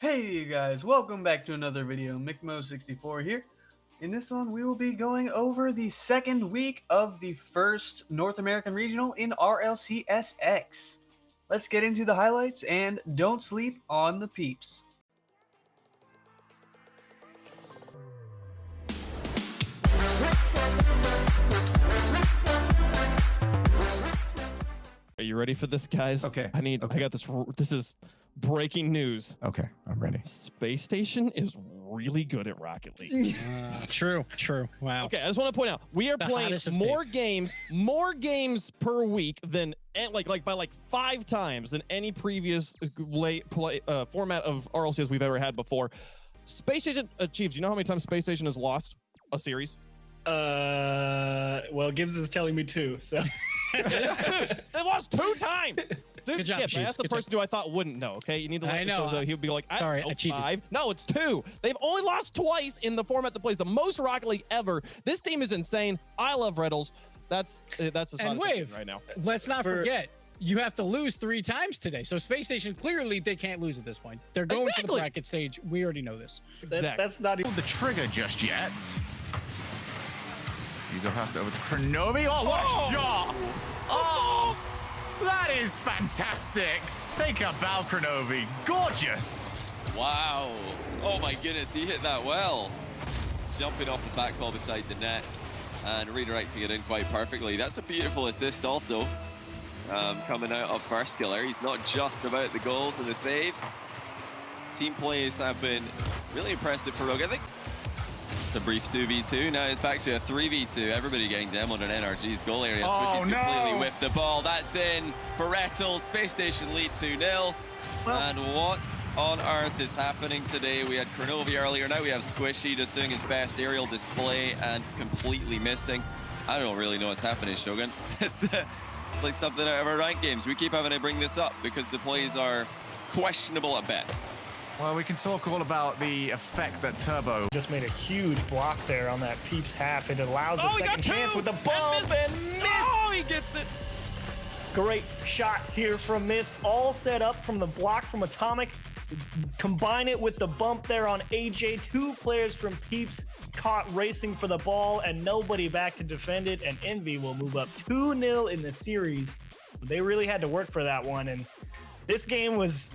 Hey you guys, welcome back to another video. McMo64 here. In this one, we will be going over the second week of the first North American Regional in RLCS X. Let's get into the highlights and don't sleep on the peeps. Are you ready for this, guys? Okay. I got this. This is breaking news. Okay, I'm ready. Space Station is really good at Rocket League. True. Wow. Okay, I just want to point out we are playing more games per week than by 5 times than any previous format of RLCS we've ever had before. Space Station achieves. You know how many times Space Station has lost a series? Well, Gibbs is telling me 2, so. It's 2. They lost 2 times. Dude, Good job, Chiefs. That's the person who I thought wouldn't know. Okay, you need to. I know. So he would be like, Sorry, I know I cheated. 5. No, it's 2. They've only lost twice in the format that plays the most Rocket League ever. This team is insane. I love Riddles. That's as and wave right now. Let's not forget. You have to lose 3 times today. So Space Station, clearly they can't lose at this point. They're going to the bracket stage. We already know this. That's not even the trigger just yet. He's passed over to Kronovi. Oh, what a shot! Oh, that is fantastic. Take a bow, Kronovi. Gorgeous. Wow. Oh my goodness, he hit that well. Jumping off the back ball beside the net and redirecting it in quite perfectly. That's a beautiful assist also. Coming out of first killer. He's not just about the goals and the saves. Team plays have been really impressive for Rogue, I think. It's a brief 2v2. Now it's back to a 3v2. Everybody getting demoed in NRG's goal area. Oh, He's completely no. whiffed the ball. That's in for Rettel. Space Station lead 2-0. And what on earth is happening today? We had Kronovi earlier. Now we have Squishy just doing his best aerial display and completely missing. I don't really know what's happening, Shogun. It's like something out of our ranked games. We keep having to bring this up because the plays are questionable at best. Well, we can talk all about the effect that Turbo just made a huge block there on that Peeps half. It allows a second chance with the bump and Mist. Oh, he gets it. Great shot here from Mist. All set up from the block from Atomic. Combine it with the bump there on AJ. 2 players from Peeps caught racing for the ball and nobody back to defend it. And Envy will move up 2-0 in the series. They really had to work for that one. And this game was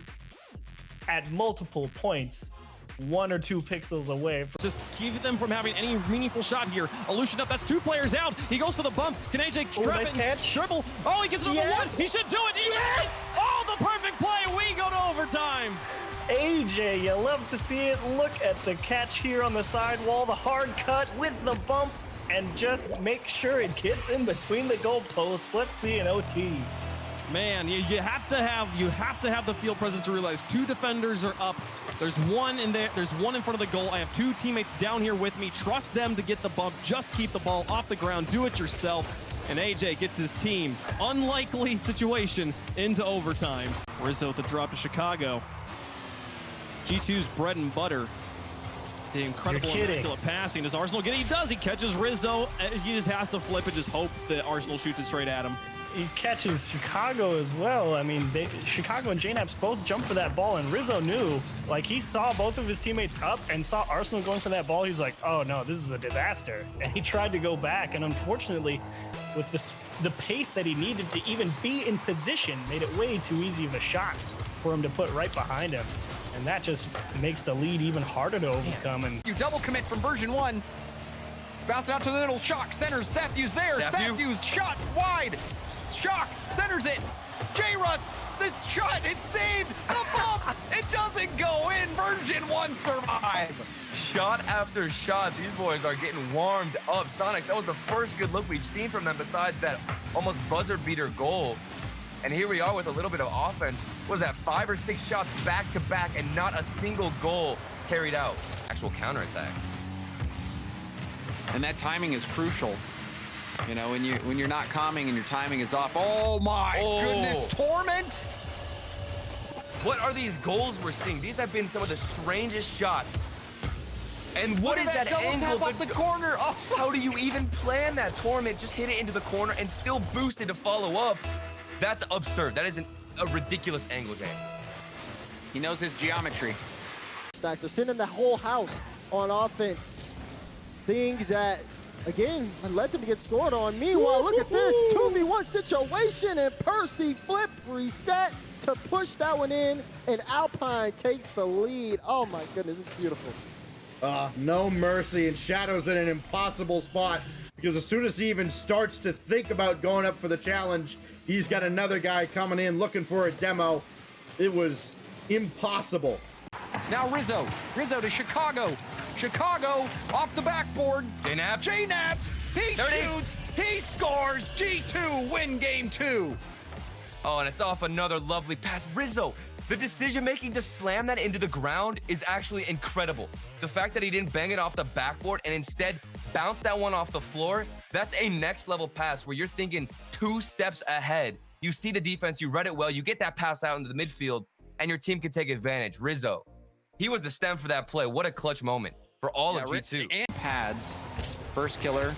at multiple points 1 or 2 pixels away. Just keep them from having any meaningful shot here. Illusion up, that's 2 players out. He goes for the bump. Can AJ trap nice it? catch. Dribble. Oh, he gets another one. He should do it. Yes! Oh, the perfect play. We go to overtime. AJ, you love to see it. Look at the catch here on the sidewall, the hard cut with the bump, and just make sure it gets in between the goalposts. Let's see an OT. Man, you have to have the field presence to realize 2 defenders are up. There's one in there. There's one in front of the goal. I have 2 teammates down here with me. Trust them to get the bump. Just keep the ball off the ground. Do it yourself. And AJ gets his team, unlikely situation, into overtime. Rizzo with the drop to Chicago. G2's bread and butter. The incredible immaculate passing. Does Arsenal get it? He does. He catches Rizzo. He just has to flip and just hope that Arsenal shoots it straight at him. He catches Chicago as well. I mean, Chicago and JNAPS both jumped for that ball, and Rizzo knew. Like, he saw both of his teammates up and saw Arsenal going for that ball. He's like, oh no, this is a disaster. And he tried to go back, and unfortunately, with the pace that he needed to even be in position, made it way too easy of a shot for him to put right behind him. And that just makes the lead even harder to overcome. And you double commit from version 1. It's bouncing out to the middle. Shock centers. Safew's there. Safew's shot wide. Shock centers it. J-Russ, this shot, it's saved. The bump, it doesn't go in. Version 1 survive. Shot after shot, these boys are getting warmed up. SONIQS, that was the first good look we've seen from them besides that almost buzzer beater goal. And here we are with a little bit of offense. What was that, 5 or 6 shots back to back and not a single goal carried out. Actual counterattack. And that timing is crucial. You know, when you're not calming and your timing is off. Oh my goodness, Torment! What are these goals we're seeing? These have been some of the strangest shots. And what is that angle? Tap off the corner. Oh. How do you even plan that? Torment just hit it into the corner and still boosted to follow up. That's absurd. That is a ridiculous angle, Jay. He knows his geometry. stacks. They're sending the whole house on offense. Things that, again, led them to get scored on. Meanwhile, look at this 2v1 situation, and Percy flip reset to push that one in, and ALPINE takes the lead. Oh my goodness, it's beautiful. No mercy, and Shadow's in an impossible spot because as soon as he even starts to think about going up for the challenge, he's got another guy coming in looking for a demo. It was impossible. Now Rizzo to Chicago. Chicago off the backboard. J-Naps, he shoots, he scores. G2 win game 2. Oh, and it's off another lovely pass. Rizzo, the decision-making to slam that into the ground is actually incredible. The fact that he didn't bang it off the backboard and instead bounce that one off the floor, that's a next-level pass where you're thinking 2 steps ahead. You see the defense, you read it well, you get that pass out into the midfield, and your team can take advantage. Rizzo, he was the stem for that play. What a clutch moment for all of G2. And pads, first killer,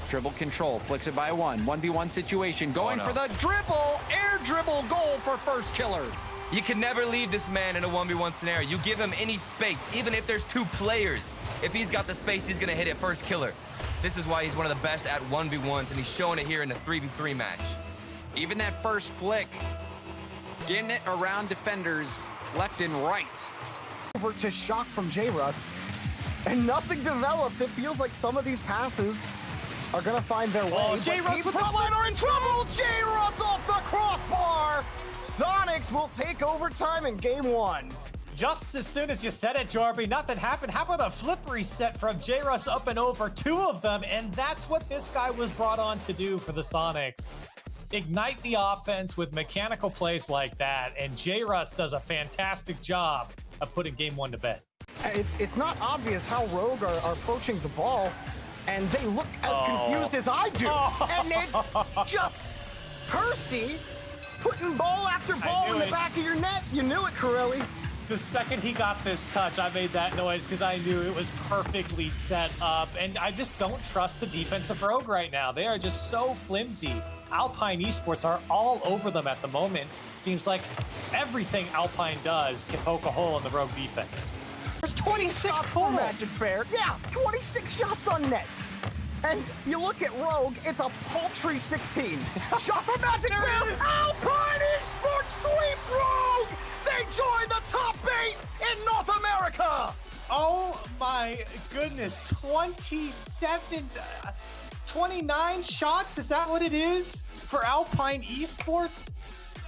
dribble control, flicks it by 1v1 situation, going for the dribble, air dribble goal for first killer. You can never leave this man in a 1v1 scenario. You give him any space, even if there's 2 players. If he's got the space, he's gonna hit it first killer. This is why he's one of the best at 1v1s, and he's showing it here in a 3v3 match. Even that first flick, getting it around defenders left and right. Over to Shock from J-Russ, and nothing develops. It feels like some of these passes are gonna find their way. Oh, J-Russ with the line are in trouble. J-Russ off the crossbar. SONIQS will take overtime in game 1. Just as soon as you said it, Jorby, nothing happened. How about a flip reset from J-Russ up and over 2 of them? And that's what this guy was brought on to do for the SONIQS. Ignite the offense with mechanical plays like that. And J-Russ does a fantastic job of putting game 1 to bed. It's not obvious how Rogue are approaching the ball, and they look as confused as I do. And it's just Percy putting ball after ball in the back of your net. You knew it, Corelli. The second he got this touch, I made that noise because I knew it was perfectly set up. And I just don't trust the defense of Rogue right now. They are just so flimsy. ALPINE Esports are all over them at the moment. Seems like everything ALPINE does can poke a hole in the Rogue defense. There's 26 shots for Magic Bear. Yeah, 26 shots on net. And you look at Rogue, it's a paltry 16. Shot for Magic Bear. ALPINE Esports sweep Rogue. They join the top 8 in North America. Oh my goodness, 29 shots? Is that what it is for ALPINE Esports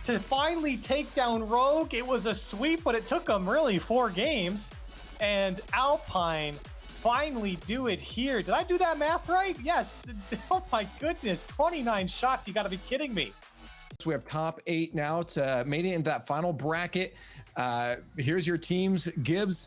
to finally take down Rogue? It was a sweep, but it took them really 4 games. And ALPINE finally do it here. Did I do that math right? Yes. Oh my goodness, 29 shots. You gotta be kidding me. So we have top 8 now to make it into that final bracket. Here's your teams, Gibbs.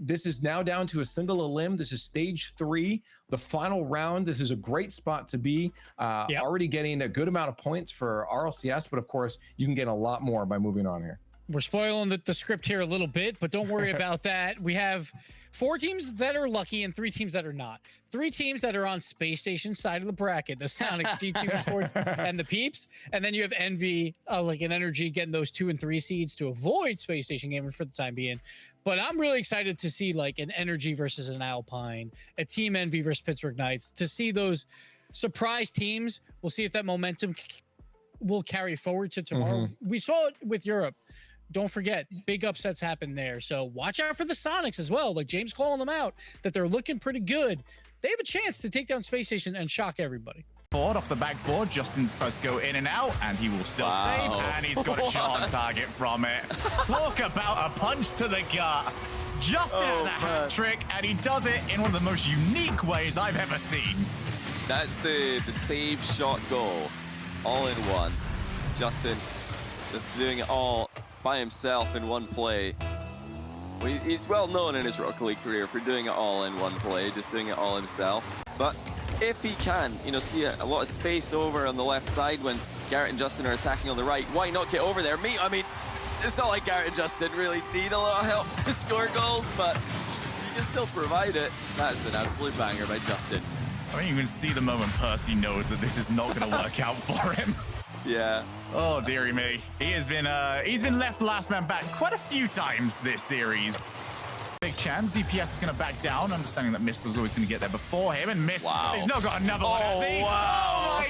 This is now down to a single elim. This is stage 3, the final round. This is a great spot to be. Already getting a good amount of points for RLCS, but of course you can get a lot more by moving on here. We're spoiling the script here a little bit, but don't worry about that. We have 4 teams that are lucky and 3 teams that are not. 3 teams that are on Space Station side of the bracket, the SONIQS, G2 Sports, and the PEEPS. And then you have Envy, like an Energy, getting those 2 and 3 seeds to avoid Space Station Gaming for the time being. But I'm really excited to see like an Energy versus an ALPINE, a Team Envy versus Pittsburgh Knights, to see those surprise teams. We'll see if that momentum will carry forward to tomorrow. We saw it with Europe. Don't forget, big upsets happen there. So watch out for the SONIQS as well. Like James calling them out, that they're looking pretty good. They have a chance to take down Space Station and shock everybody. Board off the backboard, Justin tries to go in and out, and he will still save, and he's got a shot on target from it. Talk about a punch to the gut. Justin has a hat trick, and he does it in one of the most unique ways I've ever seen. That's the save shot goal, all in one. Justin just doing it all by himself in one play. He's well known in his Rocket League career for doing it all in one play, just doing it all himself. But if he can, see a lot of space over on the left side when Garrett and Justin are attacking on the right, why not get over there? I mean, it's not like Garrett and Justin really need a lot of help to score goals, but you can still provide it. That's an absolute banger by Justin. I mean, you can see the moment Percy knows that this is not going to work out for him. Yeah. Oh, dearie me. He's been left last man back quite a few times this series. chance. ZPS is going to back down, understanding that Mist was always going to get there before him, and Mist, he's now got another one, has he? Wow. Oh, my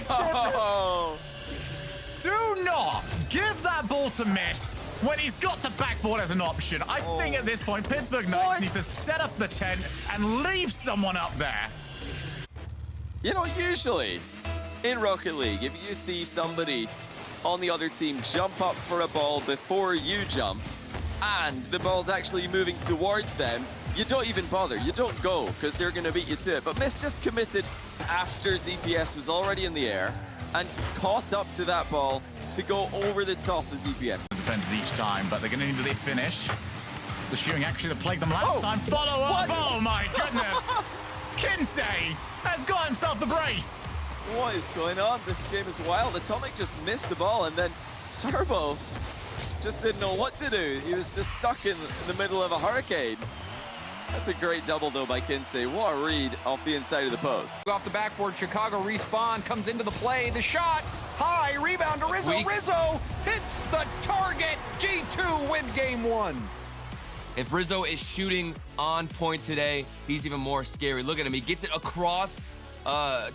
goodness. Do not give that ball to Mist when he's got the backboard as an option. I think at this point, Pittsburgh Knights need to set up the tent and leave someone up there. You know, usually in Rocket League, if you see somebody on the other team jump up for a ball before you jump, and the ball's actually moving towards them, you don't even bother. You don't go, because they're going to beat you to it. But Mist just committed after ZPS was already in the air and caught up to that ball to go over the top of ZPS. Defenses each time, but they're going to need to finish. The shooting actually that plagued them last time. Follow up. Oh, my goodness. Kinsey has got himself the brace. What is going on? This game is wild. Atomic just missed the ball, and then Turbo just didn't know what to do. He was just stuck in the middle of a hurricane. That's a great double, though, by Kinsey. What a read off the inside of the post. Off the backboard, Chicago respawn, comes into the play. The shot, high, rebound to Rizzo. Rizzo hits the target. G2 win game 1. If Rizzo is shooting on point today, he's even more scary. Look at him. He gets it across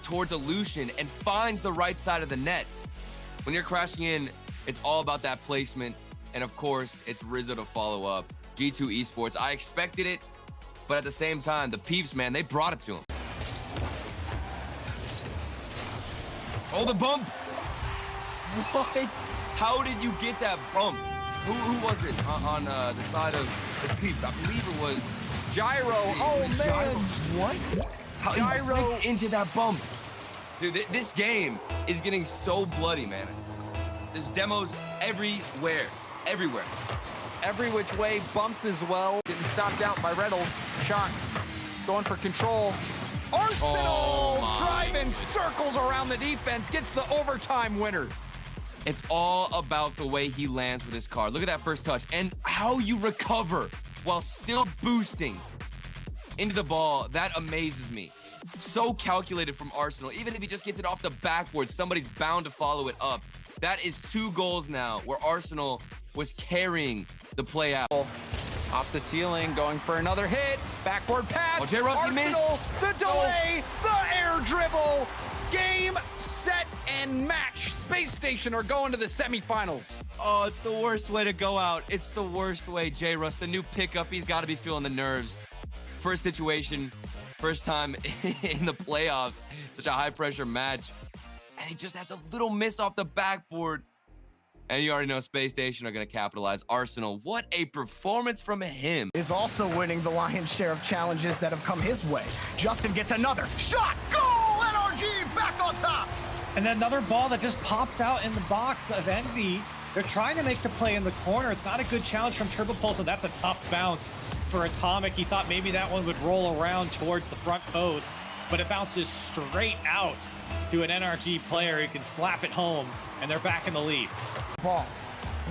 towards Illusion and finds the right side of the net. When you're crashing in, it's all about that placement. And of course, it's Rizzo to follow up. G2 Esports, I expected it, but at the same time, the Peeps, man, they brought it to him. Oh, the bump. What? How did you get that bump? Who was it on the side of the Peeps? I believe it was Gyro. Oh, man. Gyro. What? How he slipped into that bump. Dude, this game is getting so bloody, man. There's demos everywhere. Everywhere. Every which way, bumps as well. Getting stopped out by Reynolds. Shot. Going for control. Arsenal driving circles around the defense. Gets the overtime winner. It's all about the way he lands with his car. Look at that first touch and how you recover while still boosting into the ball. That amazes me. So calculated from Arsenal. Even if he just gets it off the backboard, somebody's bound to follow it up. That is 2 goals now where Arsenal was carrying the play out. Off the ceiling, going for another hit. Backboard pass. Oh, Jay Rossi missed. The delay, the air dribble. Game, set, and match. Space Station are going to the semifinals. Oh, it's the worst way to go out. It's the worst way. J. Russ, the new pickup, he's got to be feeling the nerves. First situation, first time in the playoffs. Such a high-pressure match. And he just has a little miss off the backboard. And you already know Space Station are going to capitalize. Arsenal, what a performance from him. Is also winning the lion's share of challenges that have come his way. Justin gets another shot. Goal! NRG back on top. And then another ball that just pops out in the box of Envy. They're trying to make the play in the corner. It's not a good challenge from Turbo Pulse, so that's a tough bounce for Atomic. He thought maybe that one would roll around towards the front post, but it bounces straight out to an NRG player who can slap it home, and they're back in the lead. Ball.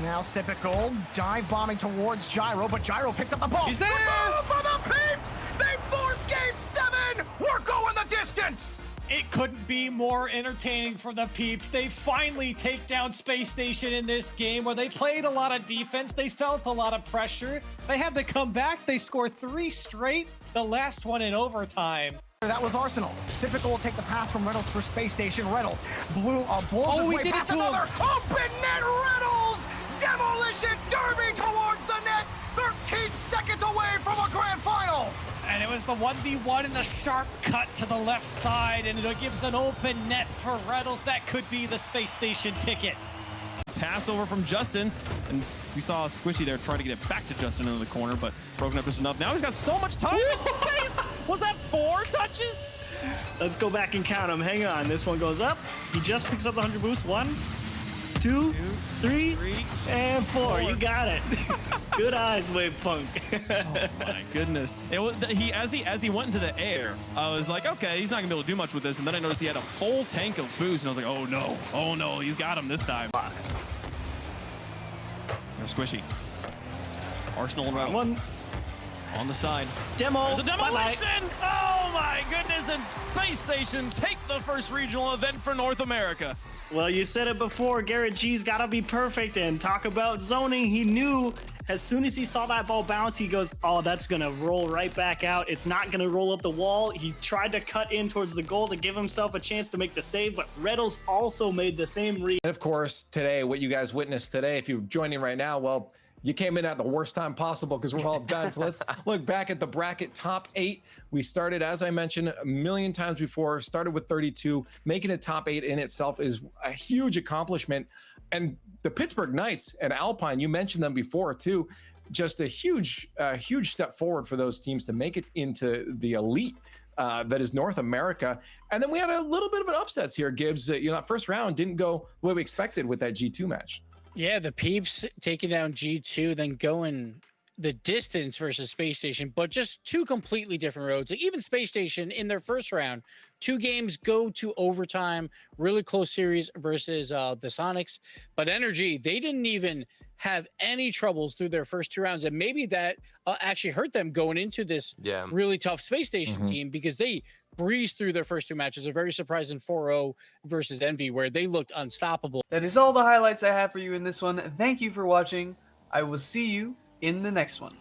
Now Sipit Gold dive bombing towards Gyro, but Gyro picks up the ball. He's there! The move for the Peeps! They force game 7! We're going the distance! It couldn't be more entertaining for the Peeps. They finally take down Space Station in this game where they played a lot of defense. They felt a lot of pressure. They had to come back. They scored 3 straight, the last one in overtime. That was Arsenal. Sipit will take the pass from Reynolds for Space Station. Reynolds blows his way did past it to another. him. Open net Reynolds! Demolition derby towards the net. 13 seconds away from a grand final. And it was the 1v1 and the sharp cut to the left side, and it gives an open net for Reynolds. That could be the Space Station ticket. Pass over from Justin, and we saw Squishy there trying to get it back to Justin into the corner, but broken up just enough. Now he's got so much time in space. Was that 4 touches? Let's go back and count them. Hang on. This one goes up. He just picks up the 100 boost. 1, 2, 3, and 4. You got it. Good eyes, Wave Punk. Oh my goodness! It was as he went into the air. I was like, okay, he's not gonna be able to do much with this. And then I noticed he had a full tank of boost, and I was like, oh no, he's got him this time. Box. There's Squishy. Arsenal round one on the side. Demo. There's a demolition! Oh my goodness! And Space Station take the first regional event for North America. Well, you said it before. Garrett G's got to be perfect. And talk about zoning. He knew As soon as he saw that ball bounce, he goes, oh, that's going to roll right back out. It's not going to roll up the wall. He tried to cut in towards the goal to give himself a chance to make the save, but Reddles also made the same read. And of course, today, what you guys witnessed today, if you're joining right now, well, you came in at the worst time possible because we're all done. So let's look back at the bracket top 8. We started, as I mentioned a million times before, started with 32. Making a top 8 in itself is a huge accomplishment. And the Pittsburgh Knights and Alpine, you mentioned them before too, just a huge step forward for those teams to make it into the elite that is North America. And then we had a little bit of an upsets here, Gibbs. That first round didn't go the way we expected with that G2 match. Yeah, the PEEPS taking down G2, then going the distance versus Space Station, but just two completely different roads. Like even Space Station in their first round, 2 games go to overtime, really close series versus the SONIQS. But Energy, they didn't even have any troubles through their first 2 rounds. And maybe that actually hurt them going into this really tough Space Station team because they breezed through their first 2 matches. A very surprising 4-0 versus Envy, where they looked unstoppable. That is all the highlights I have for you in this one. Thank you for watching. I will see you in the next one.